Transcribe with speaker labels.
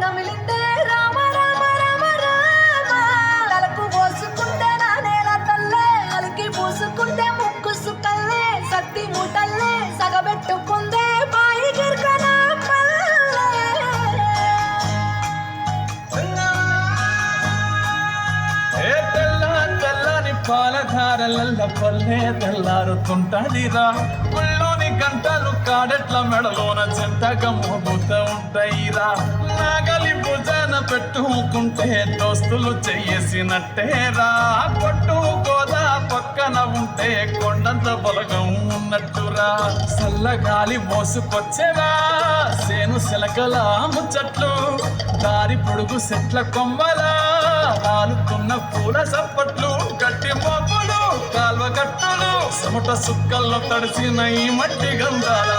Speaker 1: జమిలిందే రామ రామ రామ రామ తలకు పోసుకుంటే నా నేల తల్లే అలికి పూసుకుంటే ముక్కు సుక్కల్లే సత్తి మూటల్లే సగబెట్టుకుందే బాయి గిర్కనా
Speaker 2: పాలధారలల్ల పల్లె తెల్లారుతుంటదిరా ఒళ్ళోని గంటలు కాడెట్ల మెడలోన చెంతగా మోగుతూ ఉంటాయిరా నాగలి భుజాన పెట్టుకుంటే దోస్తులు చెయ్యేసినట్టేరా కొట్టు గోదా పక్కన ఉంటే కొండంత బలగం ఉన్నట్టురా చల్లగాలి మోసుకొచ్చేరా సేను శిలకల ముచ్చట్లు దారి పొడుగు చెట్ల కొమ్మలా రాలుతున్న పూల సప్పట్లు గట్టి మోపులు కాల్వ గట్టులు చెమట సుక్కల్లో తడిసిన ఈ మట్టి గంధాల